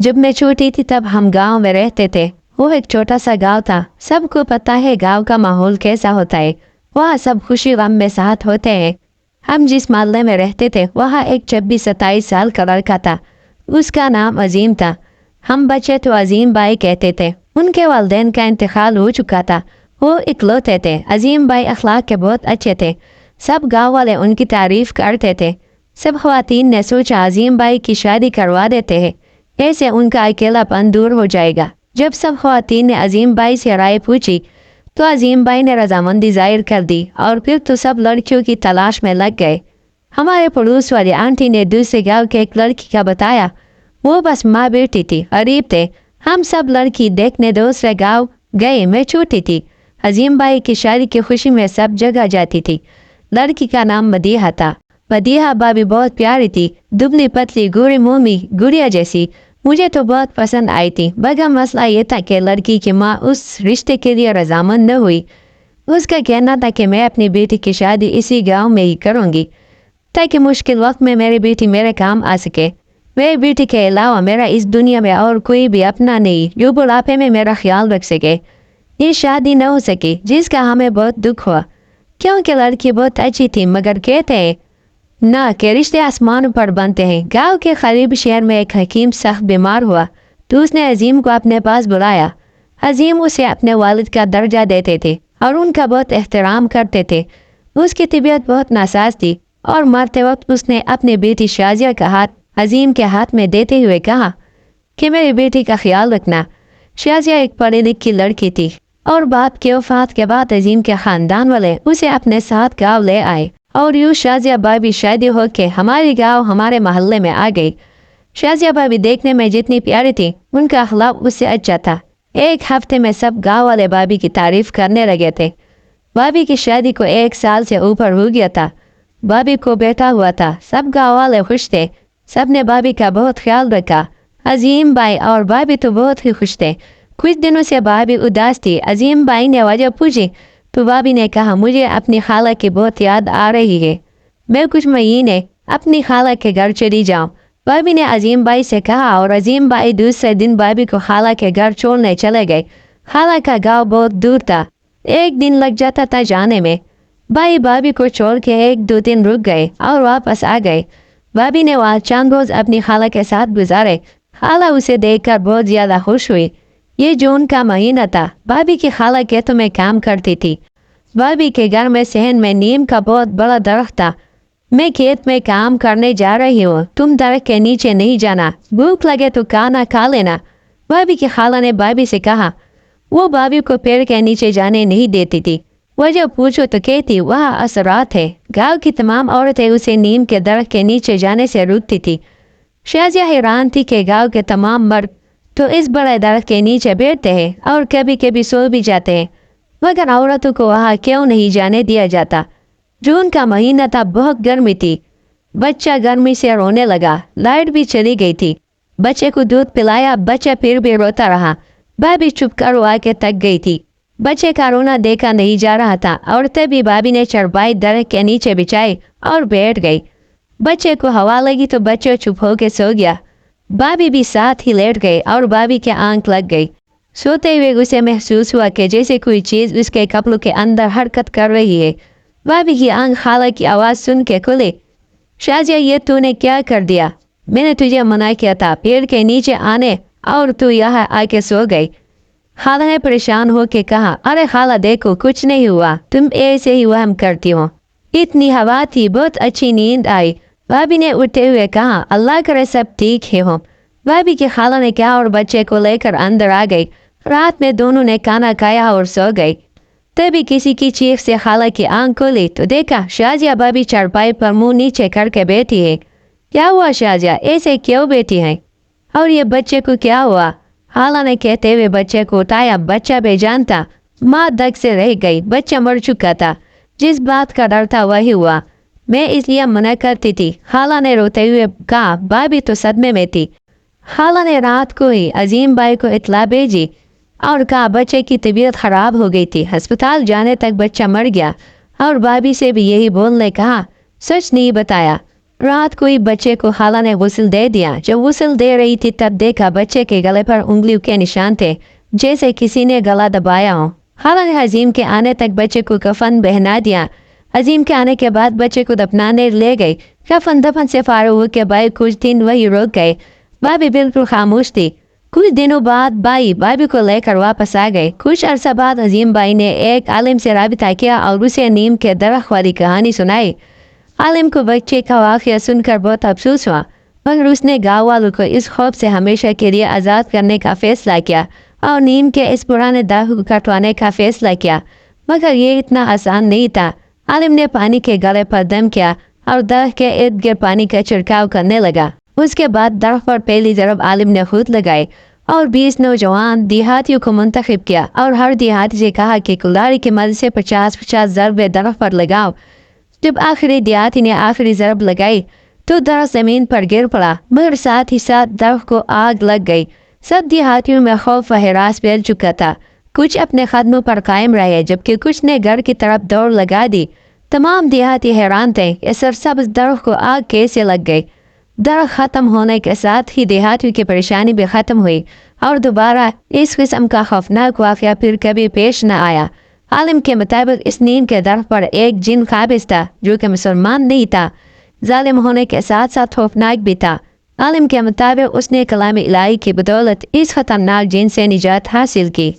जब मैं छोटी थी तब हम गांव में रहते थे। वो एक छोटा सा गांव था। सबको पता है गांव का माहौल कैसा होता है। वहाँ सब खुशी गम में साथ होते हैं। हम जिस मोहल्ले में रहते थे वहाँ एक 26-27 साल का लड़का था। उसका नाम अजीम था। हम बच्चे तो अजीम भाई कहते थे। उनके वालिदैन का इंतकाल हो चुका था। वो इकलौते थे। अजीम भाई अखलाक के बहुत अच्छे थे। सब गांव वाले उनकी तारीफ करते थे। सब ख्वातीन ने सोचा अजीम भाई की शादी करवा देते हैं, ऐसे उनका अकेलापन दूर हो जाएगा। जब सब ख्वातीन ने अजीम भाई से राय पूछी तो अजीम भाई ने रजामंदी जाहिर कर दी और फिर तो सब लड़कियों की तलाश में लग गए। हमारे पड़ोस वाली आंटी ने दूसरे गांव के एक लड़की का बताया। वो बस माँ बेटी थी, गरीब थे। हम सब लड़की देखने दूसरे गांव गए। मैं छोटी थी। अजीम भाई की शादी की खुशी में सब जगह जाती थी। लड़की का नाम मदीहा था। मदीहा भाभी बहुत प्यारी थी, दुबली पतली गोरी मोमी गुड़िया जैसी। मुझे तो बहुत पसंद आई थी, मगर मसला ये था कि लड़की की माँ उस रिश्ते के लिए रजामंद न हुई। उसका कहना था कि मैं अपनी बेटी की शादी इसी गांव में ही करूंगी ताकि मुश्किल वक्त में मेरी बेटी मेरे काम आ सके। मेरी बेटी के अलावा मेरा इस दुनिया में और कोई भी अपना नहीं जो बुढ़ापे में मेरा ख्याल रख सके। ये शादी न हो सकी जिसका हमें बहुत दुख हुआ, क्योंकि लड़की बहुत अच्छी थी। मगर कहते हैं ना कि रिश्ते आसमान पर बनते हैं। गांव के करीब शहर में एक हकीम सख्त बीमार हुआ तो उसने अजीम को अपने पास बुलाया। अजीम उसे अपने वालिद का दर्जा देते थे और उनका बहुत एहतराम करते थे। उसकी तबीयत बहुत नासाज थी और मरते वक्त उसने अपनी बेटी शाजिया का हाथ अजीम के हाथ में देते हुए कहा कि मेरी बेटी का ख्याल रखना। शाजिया एक पढ़ी लिखी लड़की थी और बाप के वफात के बाद अजीम के खानदान वाले उसे अपने साथ गाँव ले आए और यूँ शाजिया भाभी शादी हो के हमारे गाँव हमारे मोहल्ले में आ गई। शाजिया भाभी देखने में जितनी प्यारी थी उनका अखलाक उससे अच्छा था। एक हफ्ते में सब गाँव वाले भाभी की तारीफ करने लगे थे। भाभी की शादी को 1 साल से ऊपर हो गया था। भाभी को बेटा हुआ था। सब गाँव वाले खुश थे। सब ने भाभी का बहुत ख्याल रखा। अजीम भाई और भाभी तो बहुत ही खुश थे। कुछ दिनों से भाभी उदास थी। अजीम भाई ने वजह पूछी तो भाभी ने कहा मुझे अपनी खाला की बहुत याद आ रही है, मैं कुछ महीने अपनी खाला के घर चली जाऊं। भाभी ने अजीम भाई से कहा और अजीम भाई दूसरे दिन भाभी को खाला के घर छोड़ने चले गए। खाला का गांव बहुत दूर था, 1 दिन लग जाता था जाने में। भाई भाभी को छोड़ के 1-2 दिन रुक गए और वापस आ गए। भाभी ने वहाँ चंद रोज अपनी खाला के साथ गुजारे। खाला उसे देखकर बहुत ज्यादा खुश हुई। ये जून का महीना था। भाभी की खाला खेतों में काम करती थी। भाभी के घर में सहन में नीम का बहुत बड़ा दरख्त था। मैं खेत में काम करने जा रही हूँ, तुम दरख्त के नीचे नहीं जाना, भूख लगे तो खाना खा लेना। भाभी की खाला ने भाभी से कहा। वो भाभी को पेड़ के नीचे जाने नहीं देती थी। वजह पूछो तो कहती वहाँ असरात है। गाँव की तमाम औरतें उसे नीम के दरख्त के नीचे जाने से रोकती थी। शाजिया हैरान थी कि गाँव के तमाम मर्द तो इस बड़े दरख्त के नीचे बैठते हैं और कभी कभी सो भी जाते हैं, मगर औरतों को वहाँ क्यों नहीं जाने दिया जाता। जून का महीना था, बहुत गर्मी थी। बच्चा गर्मी से रोने लगा। लाइट भी चली गई थी। बच्चे को दूध पिलाया, बच्चा फिर भी रोता रहा। भाभी चुप कर रो के थक गई थी। बच्चे का रोना देखा नहीं जा रहा था और तभी भाभी ने चरपाई दरख्त के नीचे बिछाई और बैठ गई। बच्चे को हवा लगी तो बच्चा चुप होके सो गया। भाभी भी साथ ही लेट गई और भाभी के आंख लग गई। सोते हुए उसे महसूस हुआ कि जैसे कोई चीज उसके कपड़ों के अंदर हरकत कर रही है। भाभी की आंख खाला की आवाज सुन के खुली। शाजिया, ये तूने क्या कर दिया? मैंने तुझे मना किया था पेड़ के नीचे आने और तू यहाँ आके सो गई। खाला ने परेशान होके कहा, अरे खाला देखो कुछ नहीं हुआ, तुम ऐसे ही वहम करती हो। इतनी हवा थी, बहुत अच्छी नींद आई। भाभी ने उठते हुए कहा, अल्लाह करे सब ठीक है हो। भाभी की खाला ने कहा और बच्चे को लेकर अंदर आ गई। रात में दोनों ने खाना खाया और सो गई। तभी किसी की चीख से खाला की आंख खोली तो देखा शाजिया भाभी चारपाई पर मुंह नीचे करके बैठी है। क्या हुआ शाजिया, ऐसे क्यों बैठी है? और ये बच्चे को क्या हुआ? खाला ने कहते हुए बच्चे को उठाया। बच्चा बेजान था। माँ दग से रह गई। बच्चा मर चुका था। जिस बात का डर था वही हुआ। मैं इसलिए मना करती थी, खाला ने रोते हुए कहा। भाभी तो सदमे में थी। खाला ने रात को ही अजीम भाई को इतला भेजी और कहा बच्चे की तबीयत खराब हो गई थी, अस्पताल जाने तक बच्चा मर गया। और भाभी से भी यही बोलने कहा, सच नहीं बताया। رات کوئی بچے کو خالہ نے غسل دے دیا۔ جب غسل دے رہی تھی تب دیکھا بچے کے گلے پر انگلیوں کے نشان تھے، جیسے کسی نے گلا دبایا ہو۔ خالہ نے عظیم کے آنے تک بچے کو کفن پہنا دیا۔ عظیم کے آنے کے بعد بچے کو دفنانے لے گئی۔ کفن دفن سے فارغ ہو کے بھائی کچھ دن وہی رک گئے۔ بھابھی بالکل خاموش تھی۔ کچھ دنوں بعد بھابھی کو لے کر واپس آ گئے۔ کچھ عرصہ بعد عظیم بھائی نے ایک عالم سے رابطہ کیا اور اسے نیم کے درخت والی کہانی سنائی۔ عالم کو بچے کا واقعہ سن کر بہت افسوس ہوا، مگر اس نے گاؤں والوں کو اس خوف سے ہمیشہ کے لیے آزاد کرنے کا فیصلہ کیا اور نیم کے اس پرانے درخت کو کٹوانے کا فیصلہ کیا۔ مگر یہ اتنا آسان نہیں تھا۔ عالم نے پانی کے گلے پر دم کیا اور درخت کے ارد گرد پانی کا چھڑکاؤ کرنے لگا۔ اس کے بعد درخت پر پہلی ضرب عالم نے خود لگائی اور 20 نوجوان دیہاتیوں کو منتخب کیا اور ہر دیہاتی سے کہا کہ کلہاڑی کی مدد سے 50 ضربیں درخت پر لگاؤ۔ جب آخری دیہاتی نے آخری ضرب لگائی تو درخت زمین پر گر پڑا، مگر ساتھ ہی ساتھ درخت کو آگ لگ گئی۔ سب دیہاتیوں میں خوف و ہراس پھیل چکا تھا۔ کچھ اپنے قدموں پر قائم رہے جبکہ کچھ نے گھر کی طرف دوڑ لگا دی۔ تمام دیہاتی حیران تھے کہ سرسبز درخت کو آگ کیسے لگ گئی۔ درخت ختم ہونے کے ساتھ ہی دیہاتیوں کی پریشانی بھی ختم ہوئی اور دوبارہ اس قسم کا خوفناک واقعہ پھر کبھی پیش نہ آیا۔ عالم کے مطابق اس نیم کے درخت پر ایک جن قابض تھا جو کہ مسلمان نہیں تھا، ظالم ہونے کے ساتھ ساتھ خوفناک بھی تھا۔ عالم کے مطابق اس نے کلام الہی کی بدولت اس خطرناک جن سے نجات حاصل کی۔